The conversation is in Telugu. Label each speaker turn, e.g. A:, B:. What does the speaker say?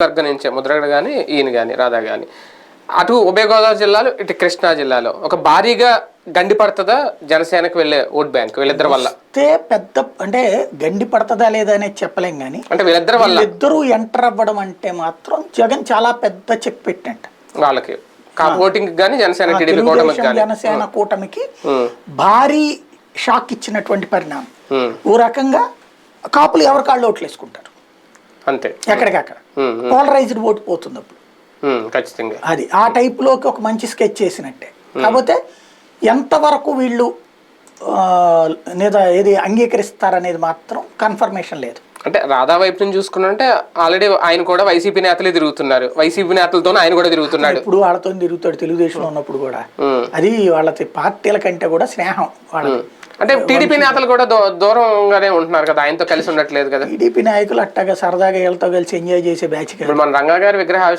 A: వర్గం నుంచే ముద్రగడ కానీ ఈయన కానీ రాధా కానీ అటు ఉభయ గోదావరి జిల్లాలో ఇటు కృష్ణా జిల్లాలో ఒక భారీగా గండి పడుతుందా జనసేనకు వెళ్ళే ఓట్ బ్యాంక్ వీళ్ళిద్దరి వల్ల
B: పెద్ద అంటే గండి పడుతుందా లేదా అనేది చెప్పలేం కానీ
A: అంటే వీళ్ళిద్దరి వల్ల
B: ఇద్దరు ఎంటర్ అవ్వడం అంటే మాత్రం జగన్ చాలా పెద్ద చెక్ పెట్టినట్ట
A: వాళ్ళకి ఓటింగ్ కానీ జనసేన టీడీపీ కూటమికి కానీ
B: జనసేన కూటమికి భారీ షాక్ ఇచ్చినటువంటి పరిణామం. ఓ రకంగా కాపులు ఎవరి కాళ్ళు ఓట్లు వేసుకుంటారు
A: అంతే,
B: ఎక్కడికక్కడ పోలరైజ్డ్ ఓటు పోతుంది అప్పుడు
A: ఖచ్చితంగా.
B: అది ఆ టైప్లోకి ఒక మంచి స్కెచ్ చేసినట్టే. కాకపోతే ఎంతవరకు వీళ్ళు ఏది అంగీకరిస్తారనేది మాత్రం కన్ఫర్మేషన్ లేదు.
A: అంటే రాధా వైపు నుంచి చూసుకున్నంటే ఆల్రెడీ ఆయన కూడా వైసీపీ నేతలే తిరుగుతున్నారు, వైసీపీ నేతలతోనే ఆయన కూడా తిరుగుతున్నాడు.
B: ఇప్పుడు వాళ్ళతో తిరుగుతాడు తెలుగుదేశంలో ఉన్నప్పుడు కూడా. అది వాళ్ళ పార్టీల కంటే కూడా స్నేహం వాళ్ళది.
A: అంటే టీడీపీ నేతలు కూడా దూరంగానే ఉంటున్నారు కదా, ఆయనతో కలిసి ఉండట్లేదు కదా.
B: టీడీపీ నాయకులు అట్టగా సరదాగా వీళ్ళతో కలిసి ఎంజాయ్ చేసే బ్యాచ్.
A: ఇప్పుడు మన రంగా గారి విగ్రహ